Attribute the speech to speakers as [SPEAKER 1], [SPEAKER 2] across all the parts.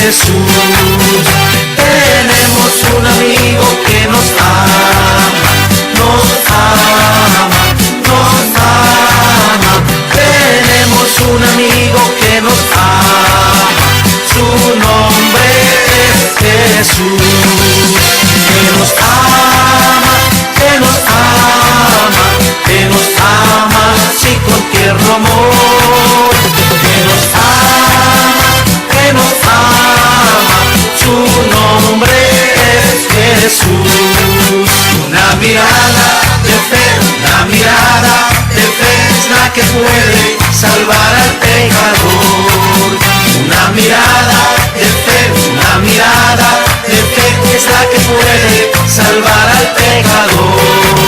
[SPEAKER 1] Jesús. Tenemos un amigo que nos ama, nos ama, nos ama. Tenemos un amigo que nos ama, su nombre es Jesús. Que nos ama, que nos ama, que nos ama, sí, con tierno amor. Que nos ama, que nos ama, su nombre es Jesús. Una mirada de fe, una mirada de fe es la que puede salvar al pecador. Una mirada de fe, una mirada de fe es la que puede salvar al pecador.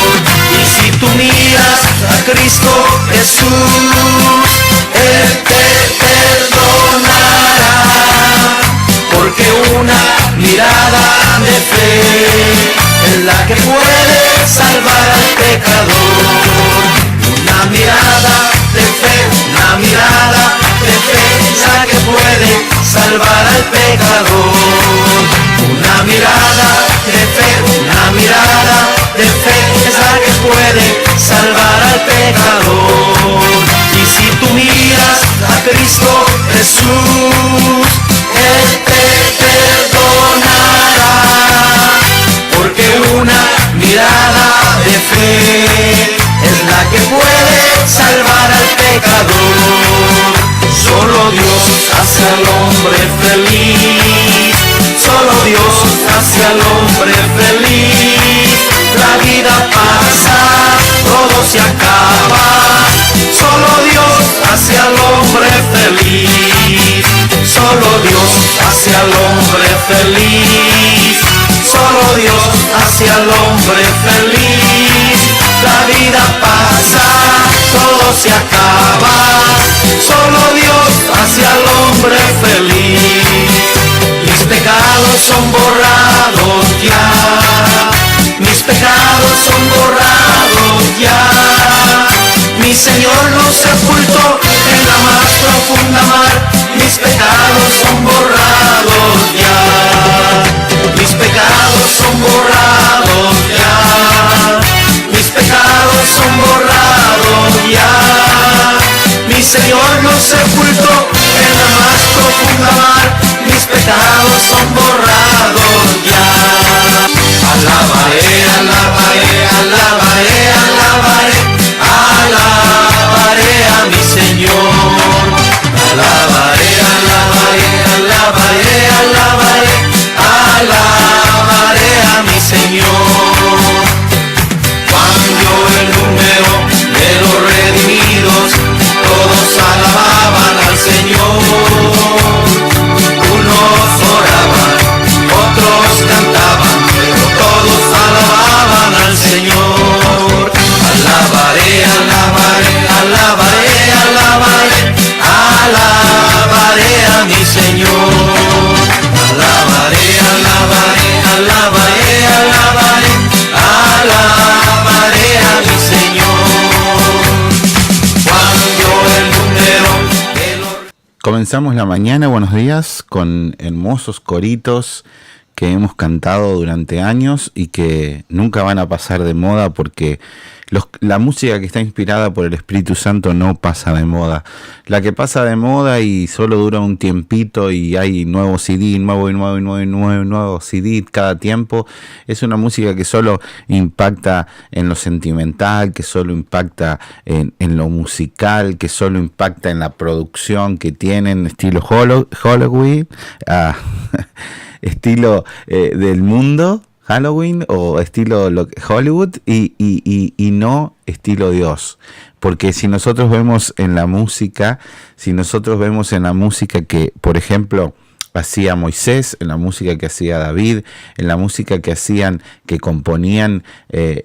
[SPEAKER 1] Y si tú miras a Cristo Jesús, Él te perdonará, porque una mirada de fe es la que puede salvar al pecador. Una mirada de fe, una mirada de fe es la que puede salvar al pecador. Una mirada de fe, una mirada de fe es la que puede salvar al pecador. Y si tú miras a Cristo Jesús, Él te perdonará, porque una mirada de fe es la que puede salvar al pecador. Solo Dios hace al hombre feliz, solo Dios hace al hombre feliz. La vida pasa, todo se acaba, solo Dios hace al hombre feliz. Solo Dios hace al hombre feliz, solo Dios hace al hombre feliz. La vida pasa, todo se acaba, solo Dios hace al hombre feliz. Mis pecados son borrados ya, mis pecados son borrados ya. Mi Señor nos sepultó en la más profunda mar, mis pecados son borrados ya. Mis pecados son borrados ya, mis pecados son borrados ya. Mi Señor nos sepultó en la más profunda mar, mis pecados son borrados ya. Alabaré, alabaré, alabaré, alabaré, alabaré a mi Señor. Alabaré, alabaré, alabaré, alabaré, alabaré a mi Señor. Cuando el número de los redimidos, todos alababan al Señor. Unos oraban, otros cantaban, pero todos alababan al Señor. Alabaré, alabaré, alabaré, alabaré, alabaré a mi Señor. Alabaré, alabaré, alabaré, alabaré, alabaré a mi Señor. Cuando el número de los...
[SPEAKER 2] Comenzamos la mañana, buenos días, con hermosos coritos que hemos cantado durante años y que nunca van a pasar de moda, porque la música que está inspirada por el Espíritu Santo no pasa de moda. La que pasa de moda y solo dura un tiempito y hay nuevo CD, nuevo CD cada tiempo, es una música que solo impacta en lo sentimental, que solo impacta en lo musical, que solo impacta en la producción que tienen, estilo Hollywood, estilo del mundo, Halloween, o estilo Hollywood, y no estilo Dios. Porque si nosotros vemos en la música, que, por ejemplo, hacía Moisés, en la música que hacía David, en la música que componían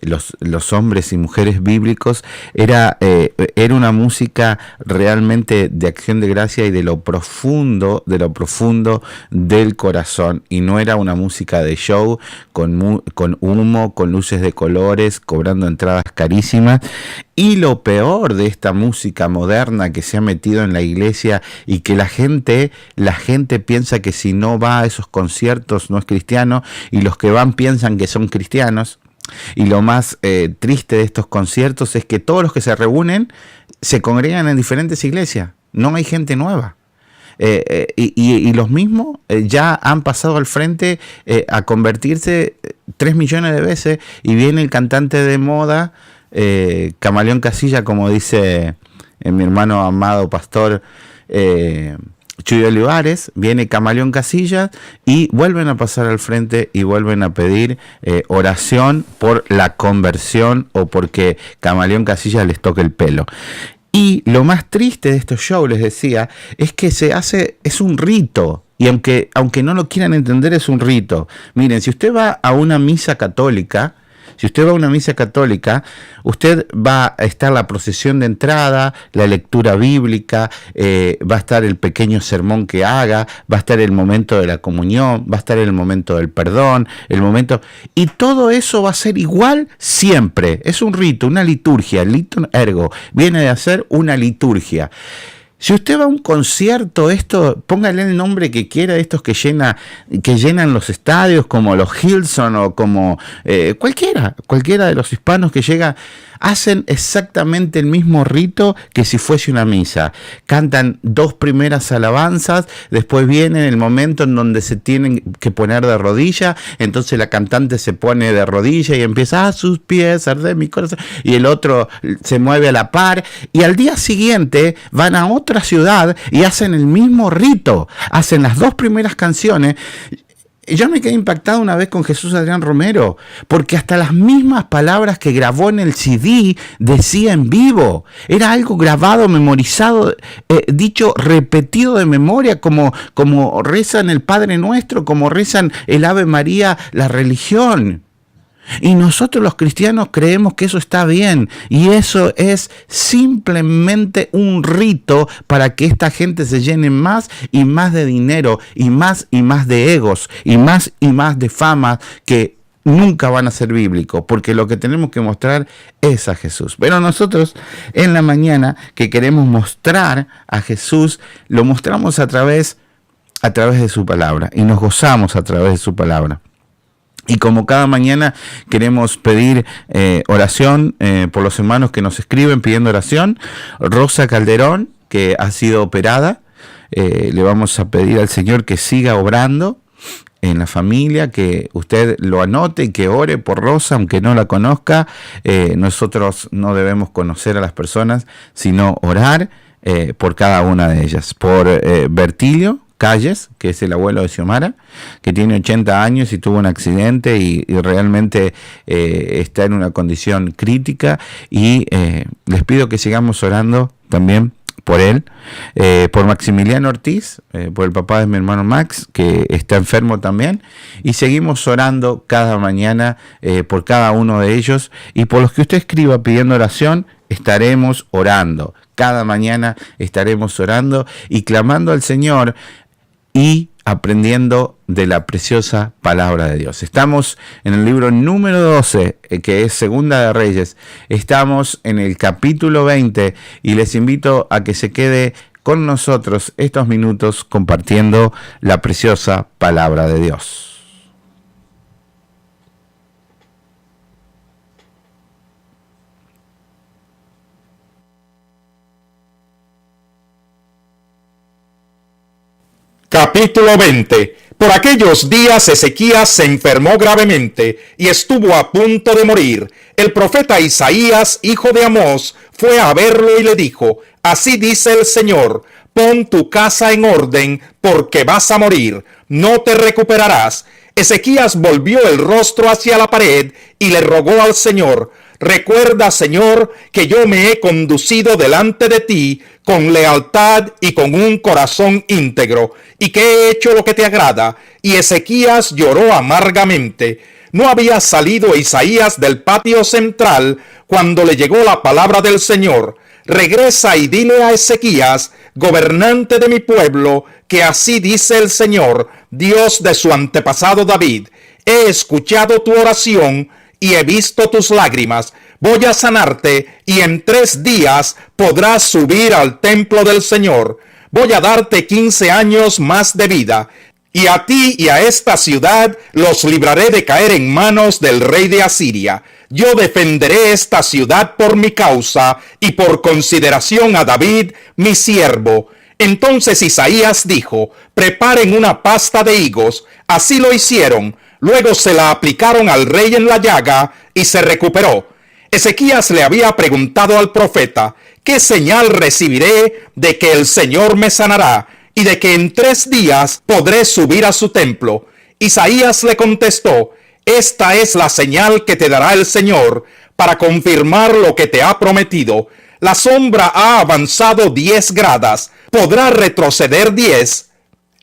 [SPEAKER 2] los hombres y mujeres bíblicos, era una música realmente de acción de gracia y de lo profundo del corazón, y no era una música de show con humo, con luces de colores, cobrando entradas carísimas. Y lo peor de esta música moderna que se ha metido en la iglesia y que la gente piensa que si no va a esos conciertos no es cristiano, y los que van piensan que son cristianos. Y lo más triste de estos conciertos es que todos los que se reúnen se congregan en diferentes iglesias. No hay gente nueva. Y los mismos ya han pasado al frente a convertirse 3 millones de veces, y viene el cantante de moda, Camaleón Casilla, como dice mi hermano amado pastor Chuy Olivares, viene Camaleón Casilla y vuelven a pasar al frente y vuelven a pedir oración por la conversión o porque Camaleón Casilla les toque el pelo. Y lo más triste de estos shows, les decía, es que es un rito. Y aunque no lo quieran entender, es un rito. Miren, si usted va a una misa católica, usted va a estar la procesión de entrada, la lectura bíblica, va a estar el pequeño sermón que haga, va a estar el momento de la comunión, va a estar el momento del perdón, y todo eso va a ser igual siempre. Es un rito, una liturgia. Liturn ergo viene de hacer una liturgia. Si usted va a un concierto, póngale el nombre que quiera, estos que llenan los estadios, como los Hillsong o como cualquiera de los hispanos que llega, hacen exactamente el mismo rito que si fuese una misa. Cantan 2 primeras alabanzas, después viene el momento en donde se tienen que poner de rodilla, entonces la cantante se pone de rodilla y empieza: a sus pies arde mi corazón, y el otro se mueve a la par, y al día siguiente van a otra ciudad y hacen el mismo rito, hacen las 2 primeras canciones. Yo me quedé impactado una vez con Jesús Adrián Romero, porque hasta las mismas palabras que grabó en el CD decía en vivo. Era algo grabado, memorizado, dicho, repetido de memoria, como rezan el Padre Nuestro, como rezan el Ave María, la religión. Y nosotros los cristianos creemos que eso está bien, y eso es simplemente un rito para que esta gente se llene más y más de dinero, y más de egos, y más de fama, que nunca van a ser bíblicos, porque lo que tenemos que mostrar es a Jesús. Pero nosotros en la mañana, que queremos mostrar a Jesús, lo mostramos a través de su palabra, y nos gozamos a través de su palabra. Y como cada mañana queremos pedir oración por los hermanos que nos escriben pidiendo oración. Rosa Calderón, que ha sido operada, le vamos a pedir al Señor que siga obrando en la familia, que usted lo anote y que ore por Rosa, aunque no la conozca. Nosotros no debemos conocer a las personas, sino orar por cada una de ellas. Por Bertilio Calles, que es el abuelo de Xiomara, que tiene 80 años y tuvo un accidente y realmente está en una condición crítica, y les pido que sigamos orando también por él, por Maximiliano Ortiz, por el papá de mi hermano Max, que está enfermo también, y seguimos orando cada mañana por cada uno de ellos, y por los que usted escriba pidiendo oración, estaremos orando. Cada mañana estaremos orando y clamando al Señor y aprendiendo de la preciosa palabra de Dios. Estamos en el libro número 12, que es Segunda de Reyes. Estamos en el capítulo 20 y les invito a que se quede con nosotros estos minutos compartiendo la preciosa palabra de Dios.
[SPEAKER 3] Capítulo 20. Por aquellos días Ezequías se enfermó gravemente y estuvo a punto de morir. El profeta Isaías, hijo de Amós, fue a verlo y le dijo: así dice el Señor, pon tu casa en orden, porque vas a morir, no te recuperarás. Ezequías volvió el rostro hacia la pared y le rogó al Señor: recuerda, Señor, que yo me he conducido delante de ti con lealtad y con un corazón íntegro, y que he hecho lo que te agrada. Y Ezequías lloró amargamente. No había salido Isaías del patio central cuando le llegó la palabra del Señor: regresa y dile a Ezequías, gobernante de mi pueblo, que así dice el Señor, Dios de su antepasado David: he escuchado tu oración y he visto tus lágrimas. voy a sanarte y en 3 días podrás subir al templo del Señor. Voy a darte 15 años más de vida. Y a ti y a esta ciudad los libraré de caer en manos del rey de Asiria. Yo defenderé esta ciudad por mi causa y por consideración a David, mi siervo. Entonces Isaías dijo: preparen una pasta de higos. Así lo hicieron. Luego se la aplicaron al rey en la llaga y se recuperó. Ezequías le había preguntado al profeta: ¿qué señal recibiré de que el Señor me sanará y de que en 3 días podré subir a su templo? Isaías le contestó: esta es la señal que te dará el Señor para confirmar lo que te ha prometido. La sombra ha avanzado 10 gradas. ¿Podrá retroceder 10?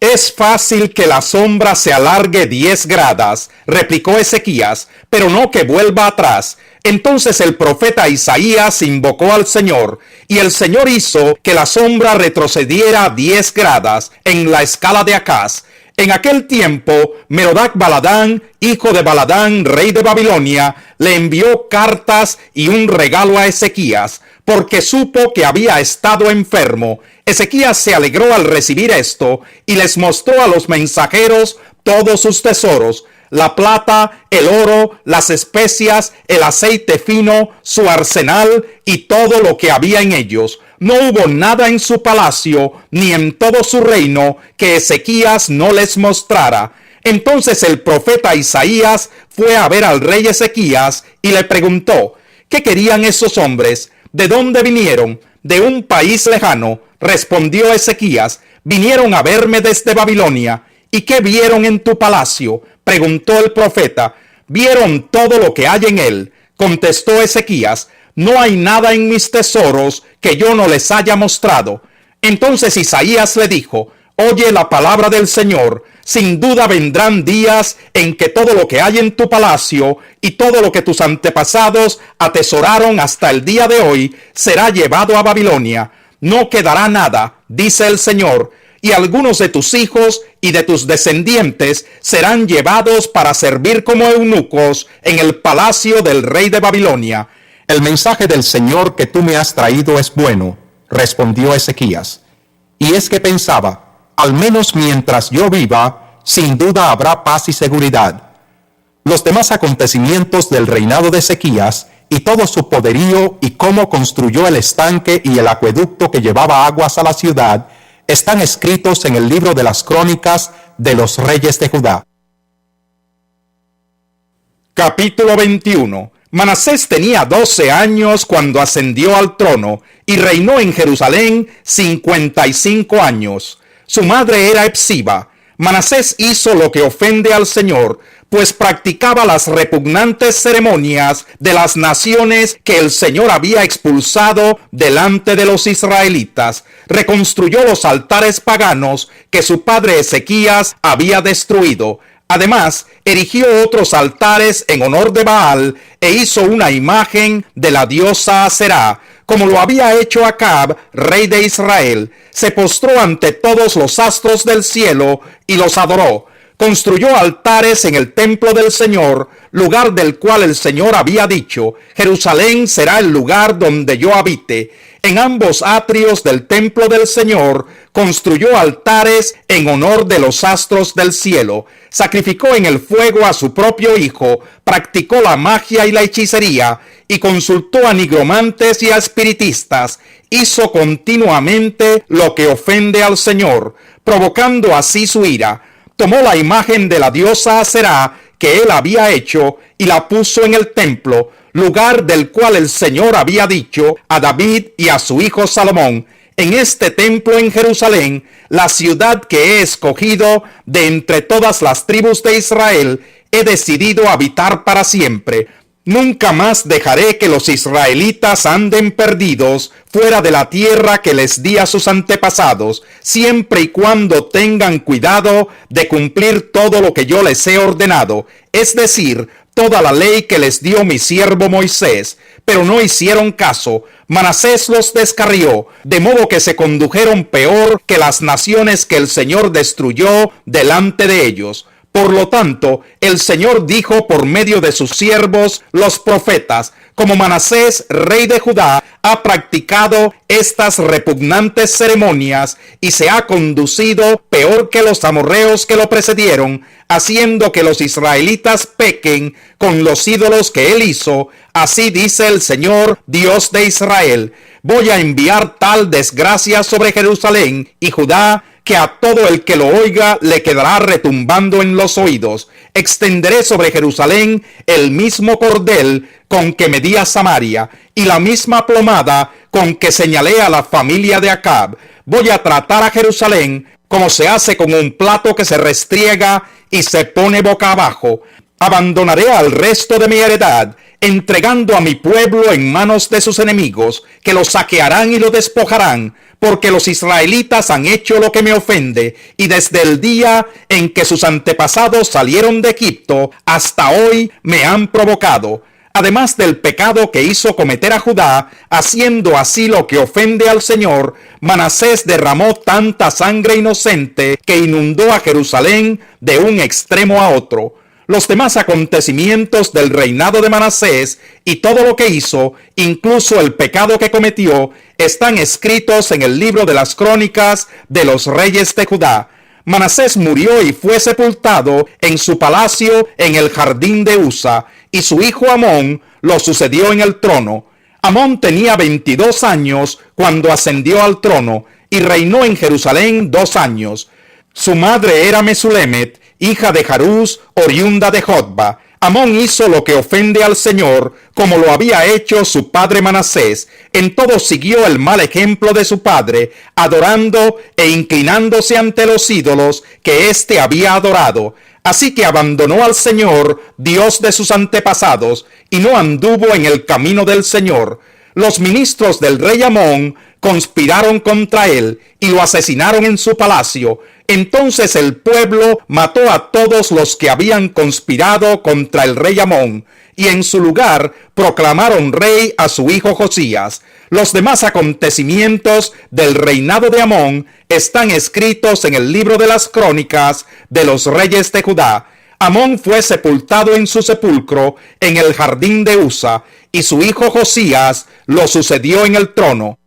[SPEAKER 3] Es fácil que la sombra se alargue 10 gradas, replicó Ezequías, pero no que vuelva atrás. Entonces el profeta Isaías invocó al Señor, y el Señor hizo que la sombra retrocediera 10 gradas en la escala de Acaz. En aquel tiempo, Merodach Baladán, hijo de Baladán, rey de Babilonia, le envió cartas y un regalo a Ezequías, porque supo que había estado enfermo. Ezequías se alegró al recibir esto y les mostró a los mensajeros todos sus tesoros: la plata, el oro, las especias, el aceite fino, su arsenal y todo lo que había en ellos. No hubo nada en su palacio ni en todo su reino que Ezequías no les mostrara. Entonces el profeta Isaías fue a ver al rey Ezequías y le preguntó: ¿qué querían esos hombres? ¿De dónde vinieron? De un país lejano, respondió Ezequías. Vinieron a verme desde Babilonia. ¿Y qué vieron en tu palacio? Preguntó el profeta. Vieron todo lo que hay en él, contestó Ezequías. No hay nada en mis tesoros que yo no les haya mostrado. Entonces Isaías le dijo: oye la palabra del Señor. Sin duda vendrán días en que todo lo que hay en tu palacio y todo lo que tus antepasados atesoraron hasta el día de hoy será llevado a Babilonia. No quedará nada, dice el Señor, y algunos de tus hijos y de tus descendientes serán llevados para servir como eunucos en el palacio del rey de Babilonia.
[SPEAKER 4] El mensaje del Señor que tú me has traído es bueno, respondió Ezequías. Y es que pensaba: al menos mientras yo viva, sin duda habrá paz y seguridad. Los demás acontecimientos del reinado de Ezequías y todo su poderío y cómo construyó el estanque y el acueducto que llevaba aguas a la ciudad están escritos en el libro de las crónicas de los reyes de Judá.
[SPEAKER 3] Capítulo 21. Manasés tenía 12 años cuando ascendió al trono y reinó en Jerusalén 55 años. Su madre era Hepsiba. Manasés hizo lo que ofende al Señor, pues practicaba las repugnantes ceremonias de las naciones que el Señor había expulsado delante de los israelitas. Reconstruyó los altares paganos que su padre Ezequías había destruido. Además, erigió otros altares en honor de Baal e hizo una imagen de la diosa Aserá, como lo había hecho Acab, rey de Israel. Se postró ante todos los astros del cielo y los adoró. Construyó altares en el templo del Señor, lugar del cual el Señor había dicho: Jerusalén será el lugar donde yo habite. En ambos atrios del templo del Señor construyó altares en honor de los astros del cielo. Sacrificó en el fuego a su propio hijo, practicó la magia y la hechicería, y consultó a nigromantes y a espiritistas. Hizo continuamente lo que ofende al Señor, provocando así su ira. Tomó la imagen de la diosa Aserá que él había hecho y la puso en el templo, lugar del cual el Señor había dicho a David y a su hijo Salomón: en este templo en Jerusalén, la ciudad que he escogido de entre todas las tribus de Israel, he decidido habitar para siempre. Nunca más dejaré que los israelitas anden perdidos fuera de la tierra que les di a sus antepasados, siempre y cuando tengan cuidado de cumplir todo lo que yo les he ordenado, es decir, toda la ley que les dio mi siervo Moisés. Pero no hicieron caso. Manasés los descarrió, de modo que se condujeron peor que las naciones que el Señor destruyó delante de ellos. Por lo tanto, el Señor dijo por medio de sus siervos, los profetas, como Manasés, rey de Judá, ha practicado estas repugnantes ceremonias y se ha conducido peor que los amorreos que lo precedieron, haciendo que los israelitas pequen con los ídolos que él hizo. Así dice el Señor, Dios de Israel: voy a enviar tal desgracia sobre Jerusalén y Judá, que a todo el que lo oiga le quedará retumbando en los oídos. Extenderé sobre Jerusalén el mismo cordel con que medí a Samaria, y la misma plomada con que señalé a la familia de Acab. Voy a tratar a Jerusalén como se hace con un plato que se restriega y se pone boca abajo. Abandonaré al resto de mi heredad, entregando a mi pueblo en manos de sus enemigos, que lo saquearán y lo despojarán, porque los israelitas han hecho lo que me ofende, y desde el día en que sus antepasados salieron de Egipto hasta hoy me han provocado. Además del pecado que hizo cometer a Judá, haciendo así lo que ofende al Señor, Manasés derramó tanta sangre inocente que inundó a Jerusalén de un extremo a otro. Los demás acontecimientos del reinado de Manasés y todo lo que hizo, incluso el pecado que cometió, están escritos en el libro de las crónicas de los reyes de Judá. Manasés murió y fue sepultado en su palacio en el jardín de Usa, y su hijo Amón lo sucedió en el trono. Amón tenía 22 años cuando ascendió al trono, y reinó en Jerusalén 2 años. Su madre era Mesulemet, hija de Jarús, oriunda de Jotba. Amón hizo lo que ofende al Señor, como lo había hecho su padre Manasés. En todo siguió el mal ejemplo de su padre, adorando e inclinándose ante los ídolos que éste había adorado. Así que abandonó al Señor, Dios de sus antepasados, y no anduvo en el camino del Señor. Los ministros del rey Amón conspiraron contra él y lo asesinaron en su palacio. Entonces el pueblo mató a todos los que habían conspirado contra el rey Amón, y en su lugar proclamaron rey a su hijo Josías. Los demás acontecimientos del reinado de Amón están escritos en el libro de las crónicas de los reyes de Judá. Amón fue sepultado en su sepulcro en el jardín de Usa, y su hijo Josías lo sucedió en el trono.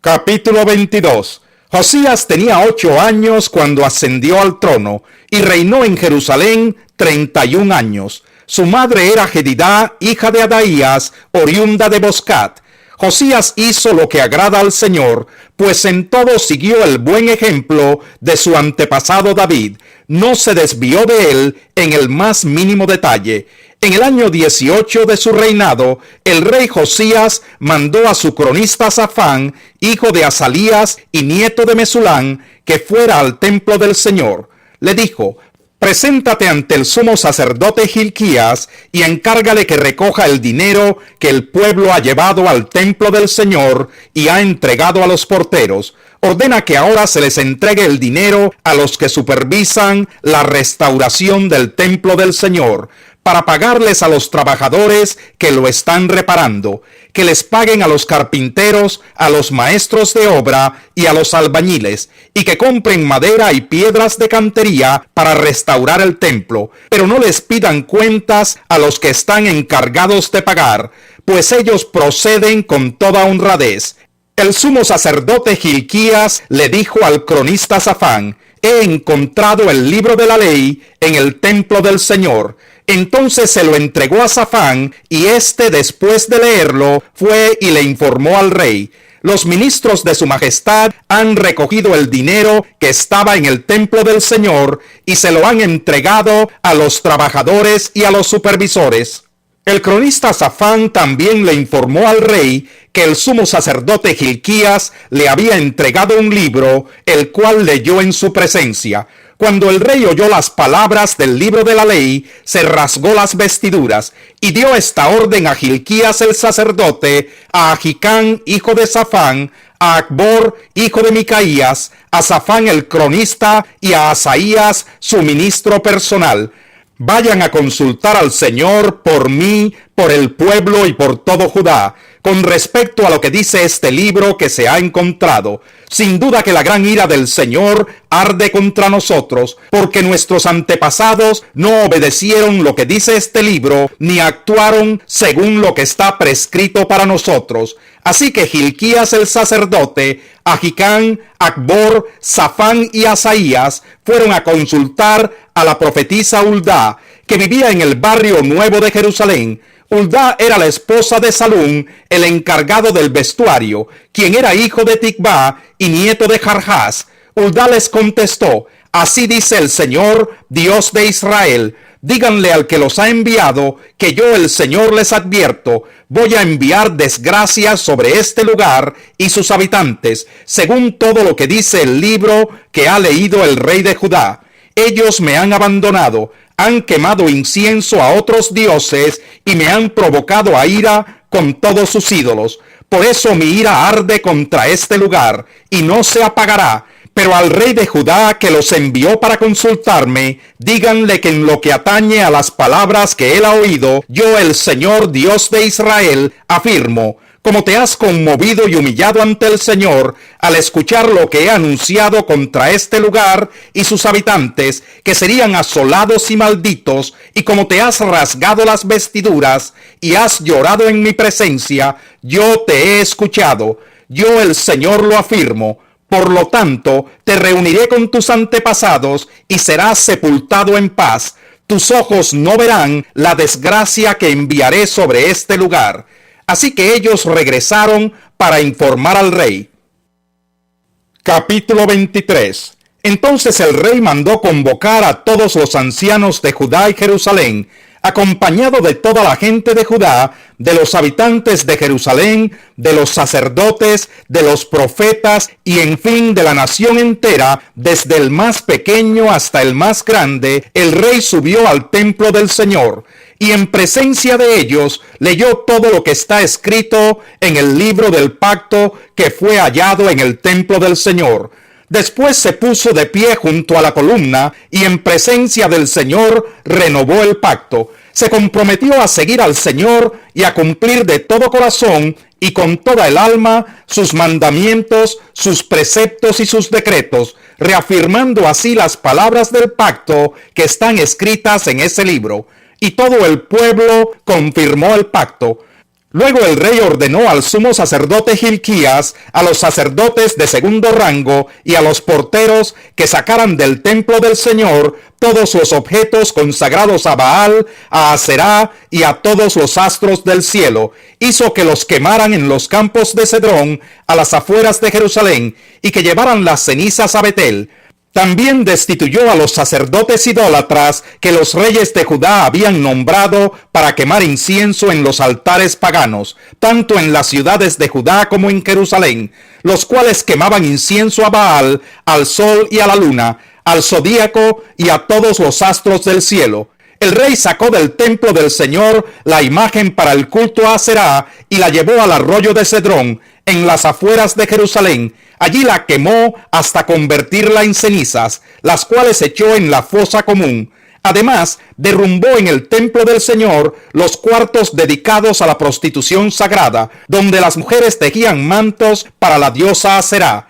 [SPEAKER 3] Capítulo 22. Josías tenía 8 años cuando ascendió al trono, y reinó en Jerusalén 31 años. Su madre era Jedidá, hija de Adaías, oriunda de Boscat. Josías hizo lo que agrada al Señor, pues en todo siguió el buen ejemplo de su antepasado David. No se desvió de él en el más mínimo detalle. En el año 18 de su reinado, el rey Josías mandó a su cronista Safán, hijo de Asalías y nieto de Mesulán, que fuera al templo del Señor. Le dijo: preséntate ante el sumo sacerdote Gilquías y encárgale que recoja el dinero que el pueblo ha llevado al templo del Señor y ha entregado a los porteros. Ordena que ahora se les entregue el dinero a los que supervisan la restauración del templo del Señor, para pagarles a los trabajadores que lo están reparando, que les paguen a los carpinteros, a los maestros de obra y a los albañiles, y que compren madera y piedras de cantería para restaurar el templo, pero no les pidan cuentas a los que están encargados de pagar, pues ellos proceden con toda honradez. El sumo sacerdote Gilquías le dijo al cronista Safán: he encontrado el libro de la ley en el templo del Señor. Entonces se lo entregó a Safán, y éste, después de leerlo, fue y le informó al rey: los ministros de su majestad han recogido el dinero que estaba en el templo del Señor y se lo han entregado a los trabajadores y a los supervisores. El cronista Safán también le informó al rey que el sumo sacerdote Gilquías le había entregado un libro, el cual leyó en su presencia. Cuando el rey oyó las palabras del libro de la ley, se rasgó las vestiduras y dio esta orden a Gilquías el sacerdote, a Ahicam, hijo de Safán, a Acbor, hijo de Micaías, a Safán el cronista y a Asaías, su ministro personal: vayan a consultar al Señor por mí, por el pueblo y por todo Judá. con respecto a lo que dice este libro que se ha encontrado. Sin duda que la gran ira del Señor arde contra nosotros, porque nuestros antepasados no obedecieron lo que dice este libro, ni actuaron según lo que está prescrito para nosotros. Así que Hilquías el sacerdote, Ahicam, Acbor, Safán y Asaías fueron a consultar a la profetisa Huldá, que vivía en el barrio nuevo de Jerusalén. Huldá era la esposa de Salum, el encargado del vestuario, quien era hijo de Tikvá y nieto de Jarjás. Huldá les contestó: así dice el Señor, Dios de Israel, díganle al que los ha enviado, que yo el Señor les advierto, voy a enviar desgracias sobre este lugar y sus habitantes, según todo lo que dice el libro que ha leído el rey de Judá. Ellos me han abandonado, han quemado incienso a otros dioses y me han provocado a ira con todos sus ídolos. Por eso mi ira arde contra este lugar y no se apagará. Pero al rey de Judá que los envió para consultarme, díganle que en lo que atañe a las palabras que él ha oído, yo el Señor Dios de Israel afirmo: como te has conmovido y humillado ante el Señor al escuchar lo que he anunciado contra este lugar y sus habitantes, que serían asolados y malditos, y como te has rasgado las vestiduras y has llorado en mi presencia, yo te he escuchado. Yo el Señor lo afirmo. Por lo tanto, te reuniré con tus antepasados y serás sepultado en paz. Tus ojos no verán la desgracia que enviaré sobre este lugar. Así que ellos regresaron para informar al rey. Capítulo 23. Entonces el rey mandó convocar a todos los ancianos de Judá y Jerusalén, acompañado de toda la gente de Judá, de los habitantes de Jerusalén, de los sacerdotes, de los profetas y en fin de la nación entera, desde el más pequeño hasta el más grande. El rey subió al templo del Señor y en presencia de ellos leyó todo lo que está escrito en el libro del pacto que fue hallado en el templo del Señor. Después se puso de pie junto a la columna y en presencia del Señor renovó el pacto. Se comprometió a seguir al Señor y a cumplir de todo corazón y con toda el alma sus mandamientos, sus preceptos y sus decretos, reafirmando así las palabras del pacto que están escritas en ese libro. Y todo el pueblo confirmó el pacto. Luego el rey ordenó al sumo sacerdote Hilquías, a los sacerdotes de segundo rango y a los porteros que sacaran del templo del Señor todos los objetos consagrados a Baal, a Aserá y a todos los astros del cielo. Hizo que los quemaran en los campos de Cedrón, a las afueras de Jerusalén, y que llevaran las cenizas a Betel. También destituyó a los sacerdotes idólatras que los reyes de Judá habían nombrado para quemar incienso en los altares paganos, tanto en las ciudades de Judá como en Jerusalén, los cuales quemaban incienso a Baal, al sol y a la luna, al zodíaco y a todos los astros del cielo. El rey sacó del templo del Señor la imagen para el culto a Aserá y la llevó al arroyo de Cedrón, en las afueras de Jerusalén. Allí la quemó hasta convertirla en cenizas, las cuales echó en la fosa común. Además, derrumbó en el templo del Señor los cuartos dedicados a la prostitución sagrada, donde las mujeres tejían mantos para la diosa Aserá.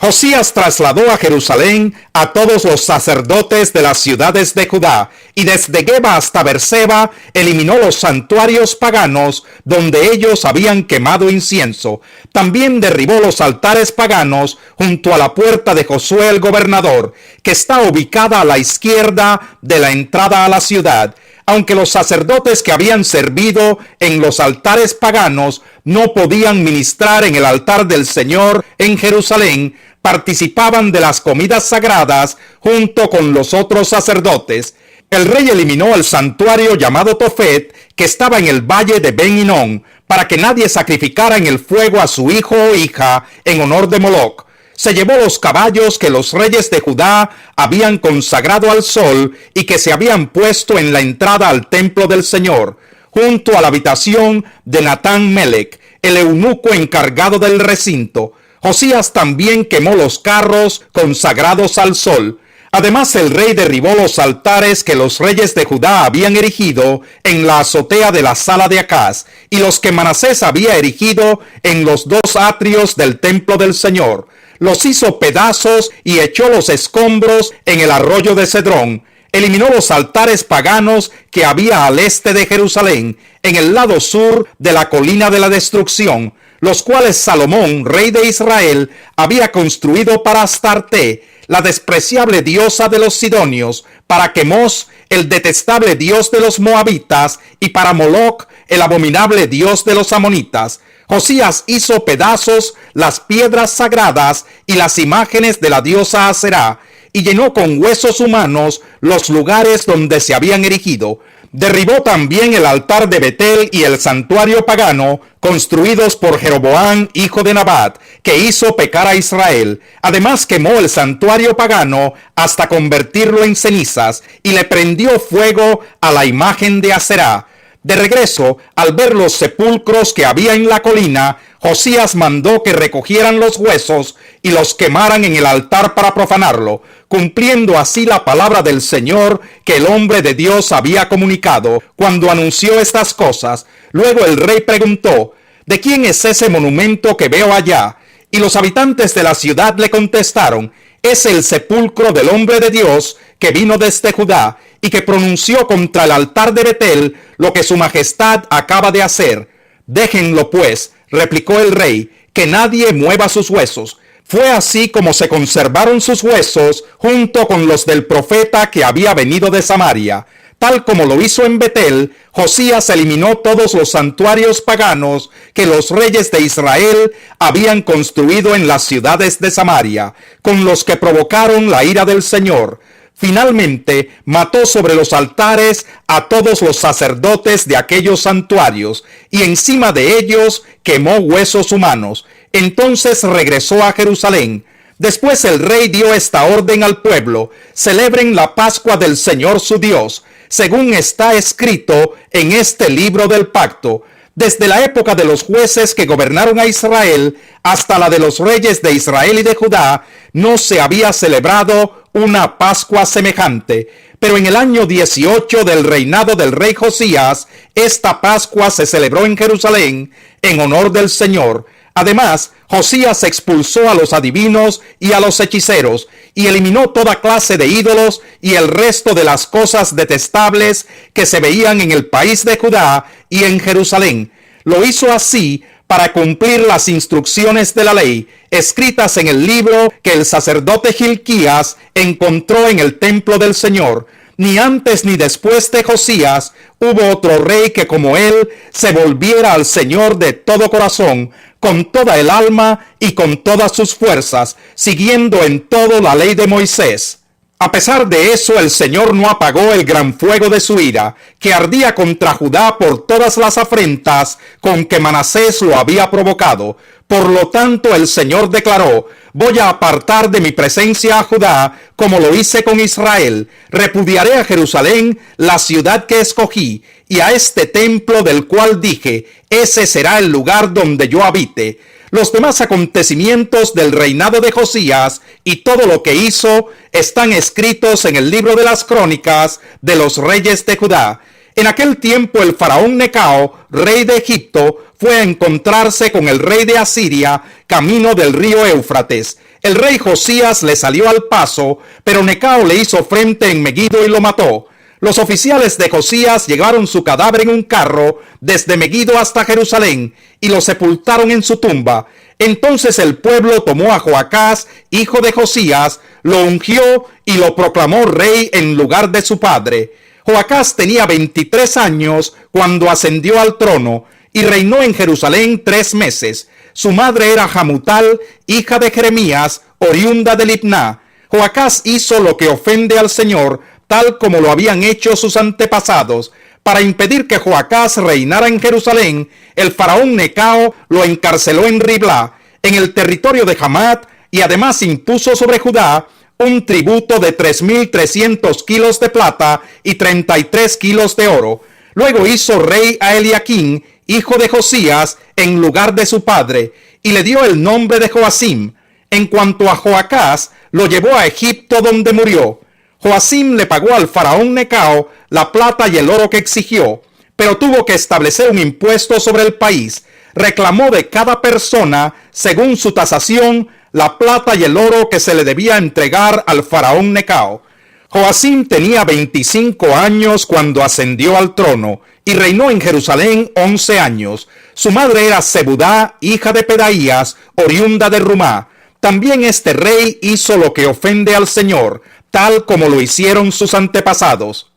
[SPEAKER 3] Josías trasladó a Jerusalén a todos los sacerdotes de las ciudades de Judá, y desde Geba hasta Berseba eliminó los santuarios paganos donde ellos habían quemado incienso. También derribó los altares paganos junto a la puerta de Josué el gobernador, que está ubicada a la izquierda de la entrada a la ciudad. Aunque los sacerdotes que habían servido en los altares paganos no podían ministrar en el altar del Señor en Jerusalén, participaban de las comidas sagradas junto con los otros sacerdotes. El rey eliminó el santuario llamado Tofet, que estaba en el valle de Ben Hinnom, para que nadie sacrificara en el fuego a su hijo o hija en honor de Moloc. Se llevó los caballos que los reyes de Judá habían consagrado al sol y que se habían puesto en la entrada al templo del Señor, junto a la habitación de Natán Melech, el eunuco encargado del recinto. Josías también quemó los carros consagrados al sol. Además, el rey derribó los altares que los reyes de Judá habían erigido en la azotea de la sala de Acaz, y los que Manasés había erigido en los dos atrios del templo del Señor. Los hizo pedazos y echó los escombros en el arroyo de Cedrón. Eliminó los altares paganos que había al este de Jerusalén, en el lado sur de la colina de la destrucción, los cuales Salomón, rey de Israel, había construido para Astarte, la despreciable diosa de los sidonios, para Quemos, el detestable dios de los moabitas, y para Moloc, el abominable dios de los amonitas. Josías hizo pedazos las piedras sagradas y las imágenes de la diosa Aserá, y llenó con huesos humanos los lugares donde se habían erigido. Derribó también el altar de Betel y el santuario pagano, construidos por Jeroboam, hijo de Nabat, que hizo pecar a Israel. Además quemó el santuario pagano hasta convertirlo en cenizas, y le prendió fuego a la imagen de Aserá. De regreso, al ver los sepulcros que había en la colina, Josías mandó que recogieran los huesos y los quemaran en el altar para profanarlo, cumpliendo así la palabra del Señor que el hombre de Dios había comunicado. Cuando anunció estas cosas, luego el rey preguntó: ¿de quién es ese monumento que veo allá? Y los habitantes de la ciudad le contestaron: es el sepulcro del hombre de Dios que vino desde Judá y que pronunció contra el altar de Betel lo que su majestad acaba de hacer. Déjenlo pues, replicó el rey, que nadie mueva sus huesos. Fue así como se conservaron sus huesos junto con los del profeta que había venido de Samaria. Tal como lo hizo en Betel, Josías eliminó todos los santuarios paganos que los reyes de Israel habían construido en las ciudades de Samaria, con los que provocaron la ira del Señor. Finalmente, mató sobre los altares a todos los sacerdotes de aquellos santuarios, y encima de ellos quemó huesos humanos. Entonces regresó a Jerusalén. Después el rey dio esta orden al pueblo: celebren la Pascua del Señor su Dios, según está escrito en este libro del pacto. Desde la época de los jueces que gobernaron a Israel hasta la de los reyes de Israel y de Judá, no se había celebrado una Pascua semejante. Pero en el año 18 del reinado del rey Josías, esta Pascua se celebró en Jerusalén en honor del Señor. Además, Josías expulsó a los adivinos y a los hechiceros, y eliminó toda clase de ídolos y el resto de las cosas detestables que se veían en el país de Judá y en Jerusalén. Lo hizo así para cumplir las instrucciones de la ley, escritas en el libro que el sacerdote Gilquías encontró en el templo del Señor. Ni antes ni después de Josías hubo otro rey que como él se volviera al Señor de todo corazón, con toda el alma y con todas sus fuerzas, siguiendo en todo la ley de Moisés. A pesar de eso, el Señor no apagó el gran fuego de su ira, que ardía contra Judá por todas las afrentas con que Manasés lo había provocado. Por lo tanto, el Señor declaró: voy a apartar de mi presencia a Judá, como lo hice con Israel. Repudiaré a Jerusalén, la ciudad que escogí, y a este templo del cual dije: ese será el lugar donde yo habite. Los demás acontecimientos del reinado de Josías y todo lo que hizo están escritos en el libro de las crónicas de los reyes de Judá. En aquel tiempo el faraón Necao, rey de Egipto, fue a encontrarse con el rey de Asiria camino del río Éufrates. El rey Josías le salió al paso, pero Necao le hizo frente en Megiddo y lo mató. Los oficiales de Josías llevaron su cadáver en un carro desde Megiddo hasta Jerusalén y lo sepultaron en su tumba. Entonces el pueblo tomó a Joacás, hijo de Josías, lo ungió y lo proclamó rey en lugar de su padre. Joacás tenía 23 años cuando ascendió al trono y reinó en Jerusalén 3 meses. Su madre era Hamutal, hija de Jeremías, oriunda de Libná. Joacás hizo lo que ofende al Señor, tal como lo habían hecho sus antepasados. Para impedir que Joacás reinara en Jerusalén, el faraón Necao lo encarceló en Riblá, en el territorio de Hamat, y además impuso sobre Judá un tributo de 3,300 kilos de plata y 33 kilos de oro. Luego hizo rey a Eliaquín, hijo de Josías, en lugar de su padre, y le dio el nombre de Joacim. En cuanto a Joacás, lo llevó a Egipto donde murió. Joacim le pagó al faraón Necao la plata y el oro que exigió, pero tuvo que establecer un impuesto sobre el país. Reclamó de cada persona, según su tasación, la plata y el oro que se le debía entregar al faraón Necao. Joacim tenía 25 años cuando ascendió al trono y reinó en Jerusalén 11 años. Su madre era Zebudá, hija de Pedaías, oriunda de Rumá. También este rey hizo lo que ofende al Señor, tal como lo hicieron sus antepasados.